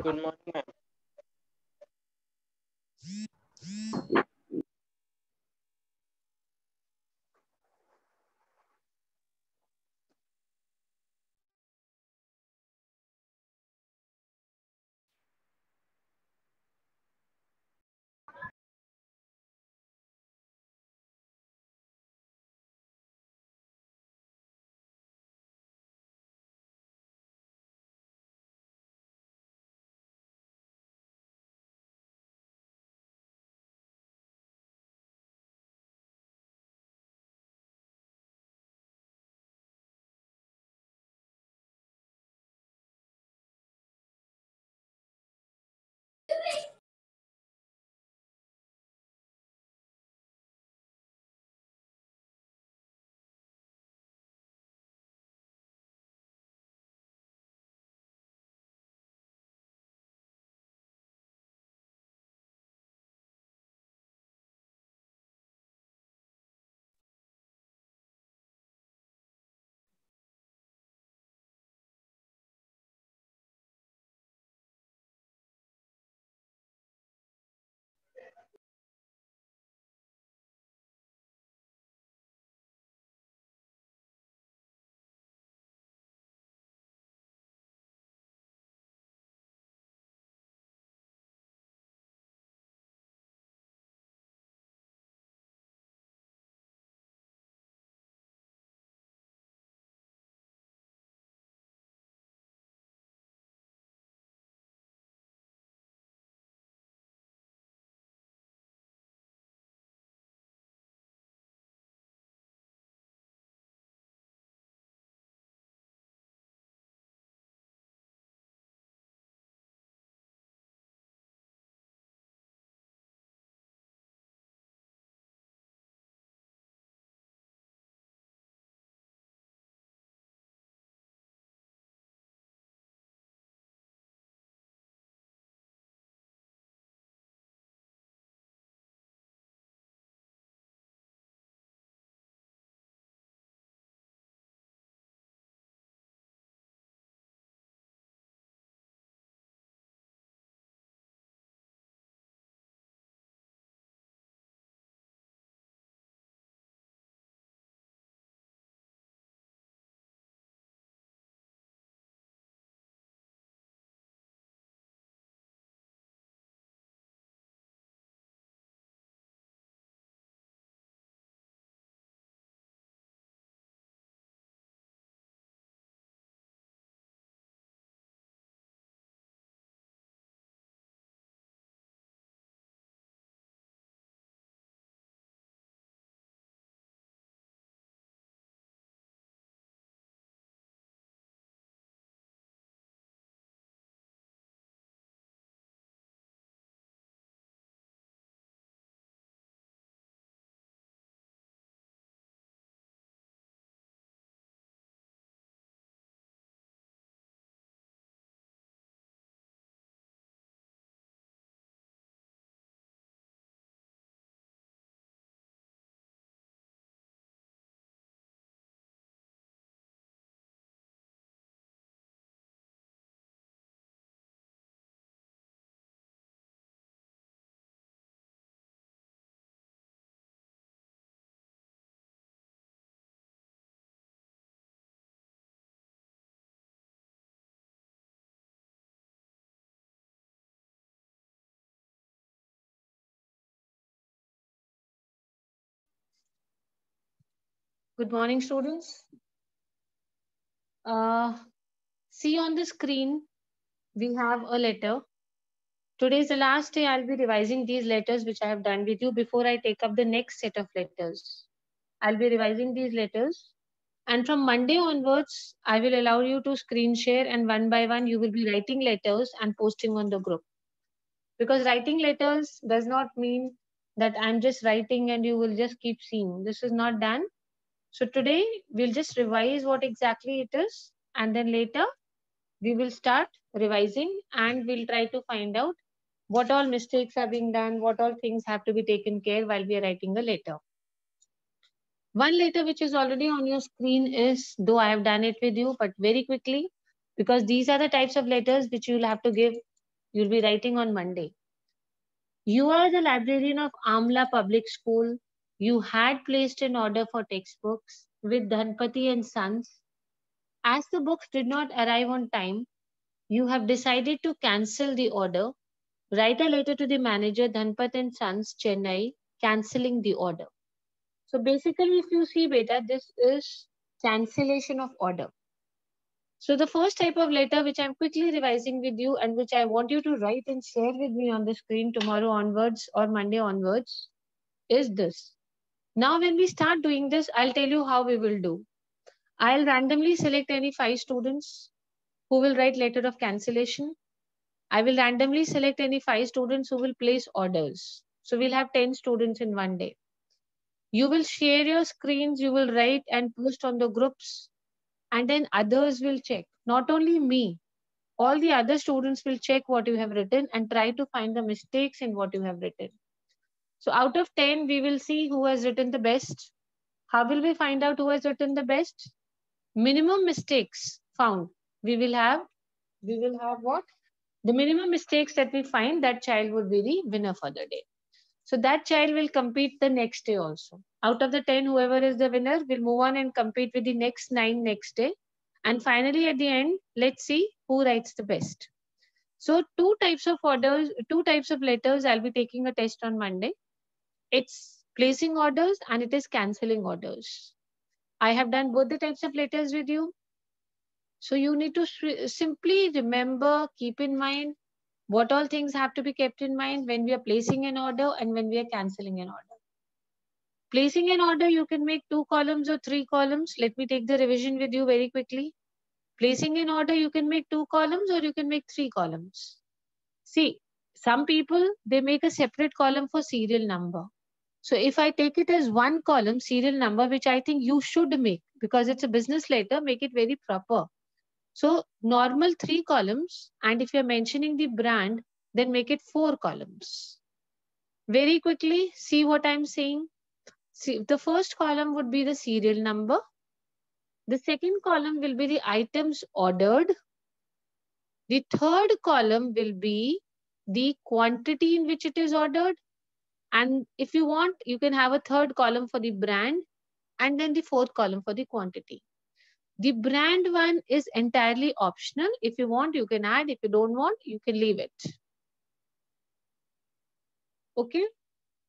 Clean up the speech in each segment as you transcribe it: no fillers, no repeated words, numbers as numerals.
Good morning, ma'am. Good morning, students. Uh, See on the screen, we have a letter. Today is the last day I'll be revising these letters which I have done with you before I take up the next set of letters. I'll be revising these letters. And from Monday onwards, I will allow you to screen share and one by one you will be writing letters and posting on the group. Because writing letters does not mean that I'm just writing and you will just keep seeing. This is not done. So today we'll just revise what exactly it is, and then later we will start revising and we'll try to find out what all mistakes are being done, what all things have to be taken care while we are writing a letter. One letter which is already on your screen is, though I have done it with you, but very quickly, because these are the types of letters which you'll have to give, you'll be writing on Monday. You are the librarian of Amla Public School. You had placed an order for textbooks with Dhanpati and Sons. As the books did not arrive on time, you have decided to cancel the order. Write a letter to the manager Dhanpat and Sons, Chennai, cancelling the order. So basically, if you see beta, this is cancellation of order. So the first type of letter which I'm quickly revising with you and which I want you to write and share with me on the screen tomorrow onwards or Monday onwards is this. Now when we start doing this, I'll tell you how we will do. I'll randomly select any 5 students who will write letter of cancellation. I will randomly select any 5 students who will place orders. So we'll have 10 students in one day. You will share your screens, you will write and post on the groups, and then others will check. Not only me, all the other students will check what you have written and try to find the mistakes in what you have written. So out of 10, we will see who has written the best. How will we find out who has written the best? Minimum mistakes found. We will have what? The minimum mistakes that we find, that child would be the winner for the day. So that child will compete the next day also. Out of the 10, whoever is the winner will move on and compete with the next 9 next day. And finally, at the end, let's see who writes the best. So two types of letters I'll be taking a test on Monday. It's placing orders and it is cancelling orders. I have done both the types of letters with you. So you need to simply remember, keep in mind what all things have to be kept in mind when we are placing an order and when we are cancelling an order. Placing an order, you can make 2 columns or 3 columns. Let me take the revision with you very quickly. Placing an order, you can make 2 columns or you can make 3 columns. See, some people, they make a separate column for serial number. So if I take it as 1 column, serial number, which I think you should make because it's a business letter, make it very proper. So normal 3 columns, and if you're mentioning the brand, then make it 4 columns. Very quickly, see what I'm saying. See, the first column would be the serial number. The second column will be the items ordered. The third column will be the quantity in which it is ordered. And if you want, you can have a third column for the brand and then the fourth column for the quantity. The brand one is entirely optional. If you want, you can add. If you don't want, you can leave it. Okay.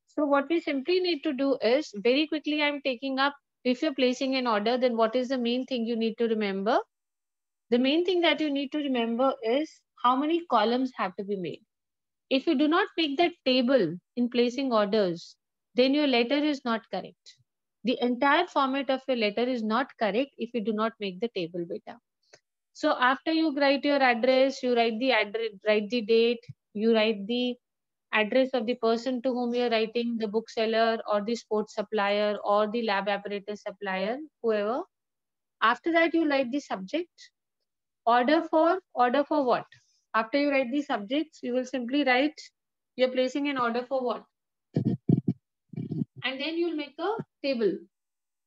So what we simply need to do is, very quickly I'm taking up, if you're placing an order, then what is the main thing you need to remember? The main thing that you need to remember is how many columns have to be made. If you do not make that table in placing orders, then your letter is not correct. The entire format of your letter is not correct if you do not make the table beta. So after you write your address, you write the address, write the date, you write the address of the person to whom you're writing, the bookseller or the sports supplier or the lab apparatus supplier, whoever. After that, you write the subject. Order for what? After you write the subjects, you will simply write you're placing an order for what? And then you'll make a table.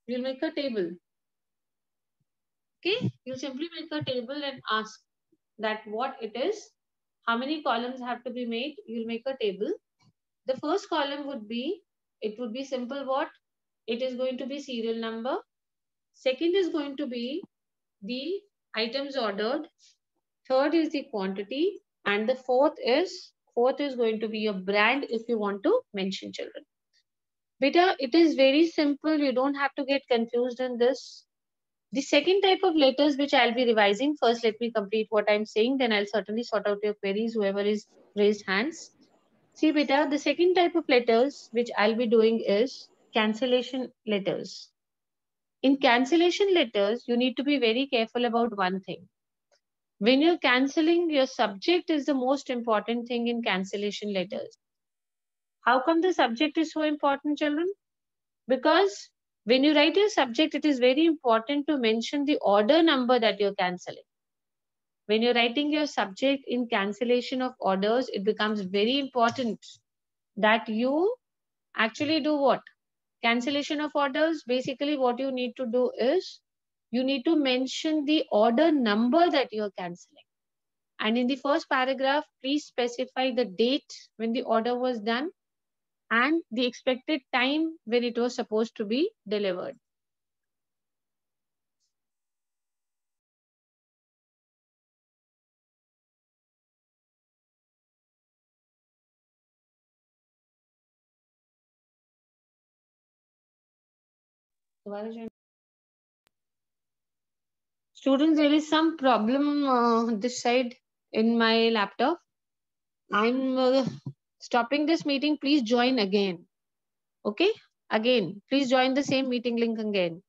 You'll make a table. Okay? You simply make a table and ask that what it is, how many columns have to be made. You'll make a table. The first column would be, it would be simple what? It is going to be serial number. Second is going to be the items ordered. Third is the quantity. And the fourth is going to be your brand if you want to mention children. Beta, it is very simple. You don't have to get confused in this. The second type of letters which I'll be revising, first let me complete what I'm saying, then I'll certainly sort out your queries, whoever is raised hands. See beta, the second type of letters which I'll be doing is cancellation letters. In cancellation letters, you need to be very careful about one thing. When you're cancelling, your subject is the most important thing in cancellation letters. How come the subject is so important, children? Because when you write your subject, it is very important to mention the order number that you're cancelling. When you're writing your subject in cancellation of orders, it becomes very important that you actually do what? Cancellation of orders. Basically, what you need to do is you need to mention the order number that you're cancelling. And in the first paragraph, please specify the date when the order was done and the expected time when it was supposed to be delivered. Students, there is some problem this side in my laptop. I'm stopping this meeting. Please join again. Okay? Again, please join the same meeting link again.